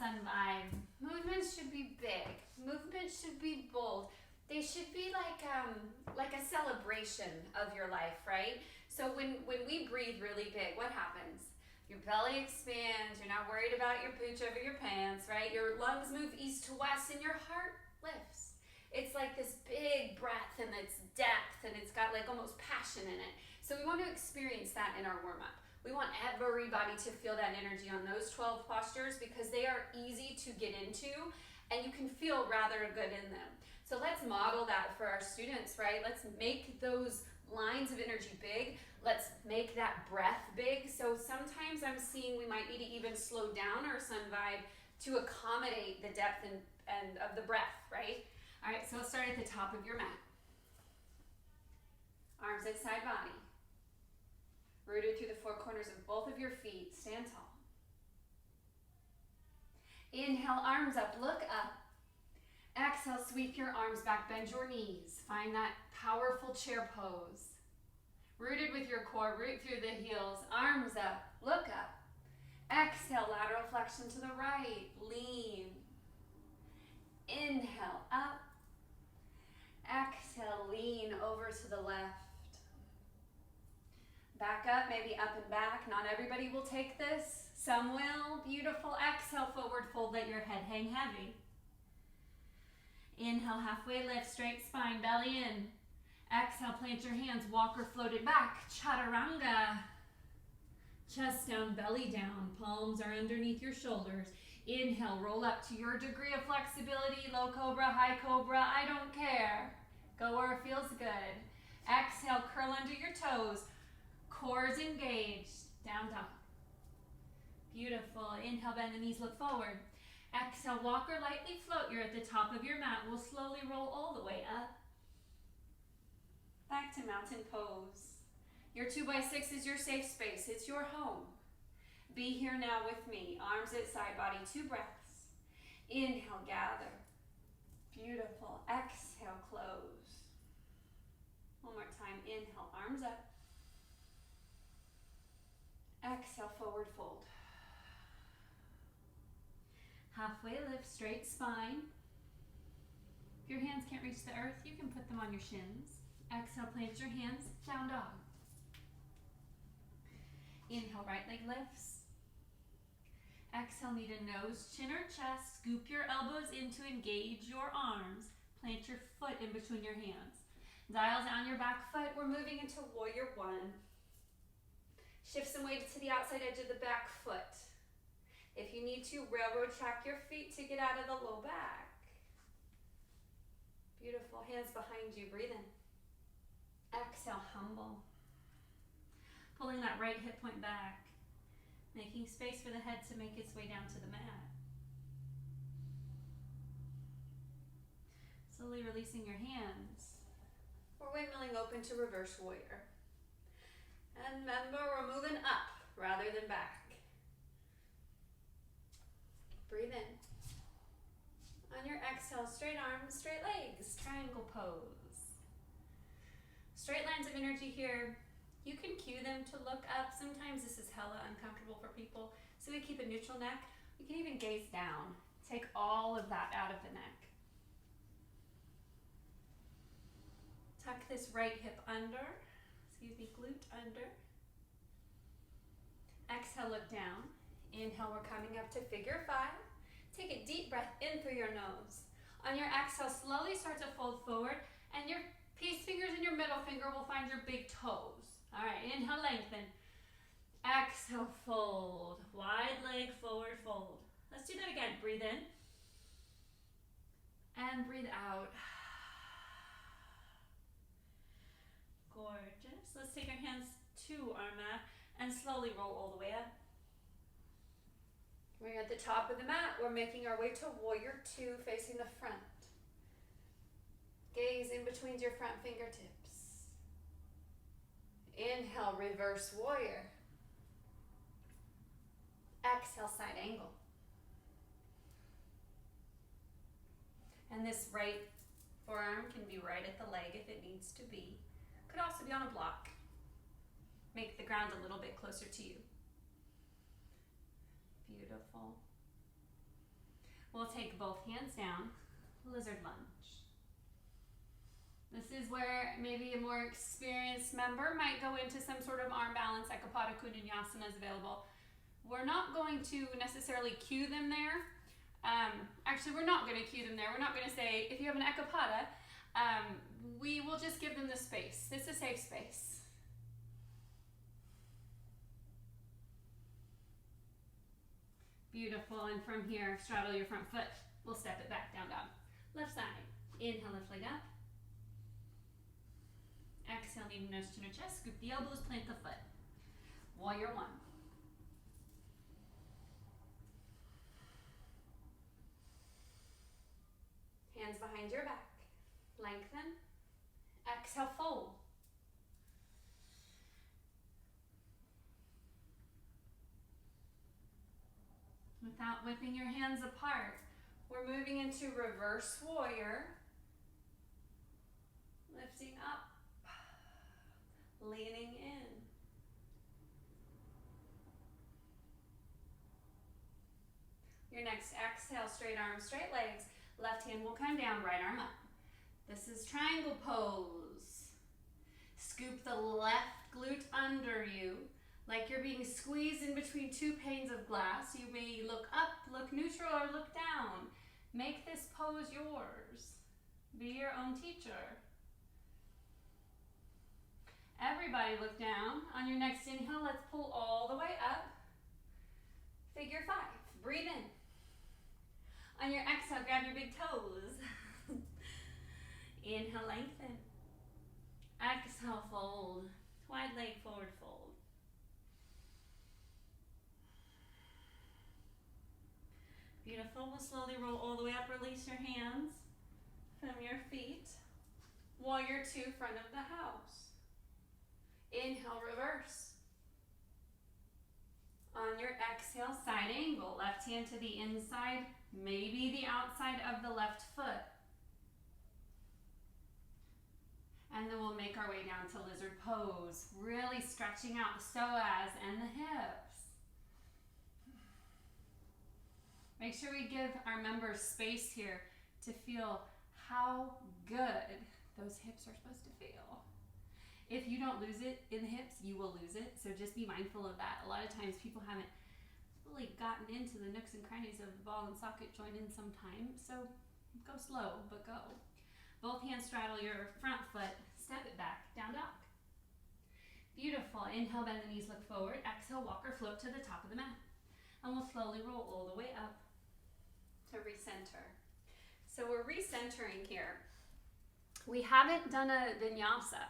sun vibe. Movements should be big. Movements should be bold. They should be like a celebration of your life, right? So when we breathe really big, what happens? Your belly expands, you're not worried about your pooch over your pants, right? Your lungs move east to west and your heart lifts. It's like this big breath and it's depth and it's got like almost passion in it. So we want to experience that in our warm-up. We want everybody to feel that energy on those 12 postures because they are easy to get into and you can feel rather good in them. So let's model that for our students, right? Let's make those lines of energy big. Let's make that breath big. So sometimes I'm seeing we might need to even slow down our sun vibe to accommodate the depth and of the breath, right? All right, so let's start at the top of your mat. Arms at side body. Rooted through the four corners of both of your feet. Stand tall. Inhale, arms up, look up. Exhale, sweep your arms back, bend your knees. Find that powerful chair pose. Rooted with your core, root through the heels, arms up, look up. Exhale, lateral flexion to the right, lean. Inhale, up. Exhale, lean over to the left. Back up, maybe up and back. Not everybody will take this. Some will. Beautiful. Exhale, forward fold, let your head hang heavy. Inhale, halfway lift, straight spine, belly in. Exhale, plant your hands, walk or float it back. Chaturanga. Chest down, belly down. Palms are underneath your shoulders. Inhale, roll up to your degree of flexibility. Low cobra, high cobra, I don't care. Go where it feels good. Exhale, curl under your toes. Core is engaged. Down dog. Beautiful. Inhale, bend the knees, look forward. Exhale, walk or lightly float. You're at the top of your mat. We'll slowly roll all the way up. Back to mountain pose. Your 2x6 is your safe space. It's your home. Be here now with me. Arms at side body, 2 breaths. Inhale, gather. Beautiful. Exhale, close. One more time. Inhale, arms up. Exhale, forward fold. Halfway lift, straight spine. If your hands can't reach the earth, you can put them on your shins. Exhale, plant your hands, down dog. Inhale, right leg lifts. Exhale, knee to nose, chin or chest. Scoop your elbows in to engage your arms. Plant your foot in between your hands. Dial down your back foot. We're moving into warrior 1. Shift some weight to the outside edge of the back foot. If you need to, railroad track your feet to get out of the low back. Beautiful. Hands behind you. Breathe in. Exhale, humble. Pulling that right hip point back. Making space for the head to make its way down to the mat. Slowly releasing your hands. We're windmilling open to reverse warrior. And remember, we're moving up rather than back. Breathe in. On your exhale, straight arms, straight legs, triangle pose. Straight lines of energy here. You can cue them to look up. Sometimes this is hella uncomfortable for people, so we keep a neutral neck. You can even gaze down. Take all of that out of the neck. Tuck this right hip under. Glute under. Exhale, look down. Inhale, we're coming up to figure 5. Take a deep breath in through your nose. On your exhale, slowly start to fold forward, and your peace fingers and your middle finger will find your big toes. All right, inhale, lengthen. Exhale, fold. Wide leg, forward fold. Let's do that again. Breathe in. And breathe out. Gorgeous. Let's take our hands to our mat and slowly roll all the way up. We're at the top of the mat. We're making our way to warrior 2, facing the front. Gaze in between your front fingertips. Inhale, reverse warrior. Exhale, side angle. And this right forearm can be right at the leg if it needs to be. Could also be on a block. Make the ground a little bit closer to you. Beautiful. We'll take both hands down, lizard lunge. This is where maybe a more experienced member might go into some sort of arm balance. Ekapada Kundinyasana is available. We're not going to necessarily cue them there. Actually, we're not going to cue them there. We're not going to say, if you have an Ekapada, we will just give them the space. It's a safe space. Beautiful. And from here, straddle your front foot. We'll step it back, down dog. Left side. Inhale, lift leg up. Exhale, knee to nose, chin to chest. Scoop the elbows, plant the foot. Warrior one. Hands behind your back. Lengthen. Exhale, fold. Without whipping your hands apart, we're moving into reverse warrior. Lifting up. Leaning in. Your next exhale, straight arms, straight legs. Left hand will come down, right arm up. This is triangle pose. Scoop the left glute under you, like you're being squeezed in between two panes of glass. You may look up, look neutral, or look down. Make this pose yours. Be your own teacher. Everybody look down. On your next inhale, let's pull all the way up. Figure five. Breathe in. On your exhale, grab your big toes. Inhale, lengthen. Exhale, fold. Wide leg forward fold. Beautiful. We'll slowly roll all the way up. Release your hands from your feet. Warrior two, front of the house. Inhale, reverse. On your exhale, side angle. Left hand to the inside, maybe the outside of the left foot. And then we'll make our way down to lizard pose, really stretching out the psoas and the hips. Make sure we give our members space here to feel how good those hips are supposed to feel. If you don't lose it in the hips, you will lose it. So just be mindful of that. A lot of times people haven't really gotten into the nooks and crannies of the ball and socket joint in some time. So go slow, but go. Both hands straddle your front foot. Step it back, down dog. Beautiful. Inhale, bend the knees, look forward. Exhale, walk or float to the top of the mat. And we'll slowly roll all the way up to recenter. So we're recentering here. We haven't done a vinyasa,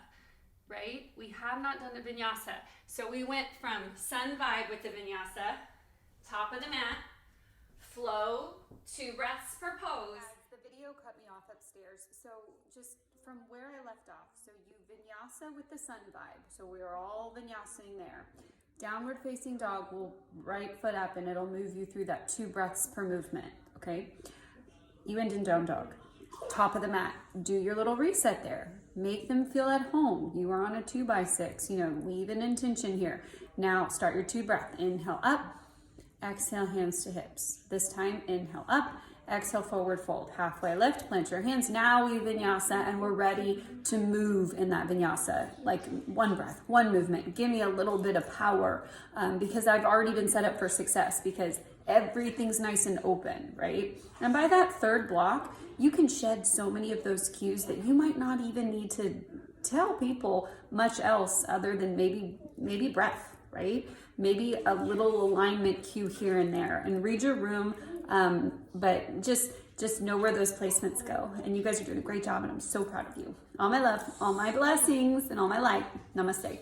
right? We have not done a vinyasa. So we went from sun vibe with the vinyasa, top of the mat, flow, 2 breaths per pose. The video cut me off upstairs, so just from where I left off, so you vinyasa with the sun vibe, so we are all vinyasing there. Downward facing dog will right foot up and it'll move you through that 2 breaths per movement, okay? You end in down dog. Top of the mat, do your little reset there. Make them feel at home. You are on a 2x6, weave an intention here. Now start your 2 breath. Inhale up, exhale, hands to hips. This time, inhale up, exhale, forward fold. Halfway lift, plant your hands. Now we vinyasa and we're ready to move in that vinyasa. Like 1 breath, 1 movement. Give me a little bit of power because I've already been set up for success because everything's nice and open, right? And by that 3rd block, you can shed so many of those cues that you might not even need to tell people much else other than maybe breath, right? Maybe a little alignment cue here and there, and read your room, but just know where those placements go. And you guys are doing a great job, and I'm so proud of you. All my love, all my blessings, and all my light. Namaste.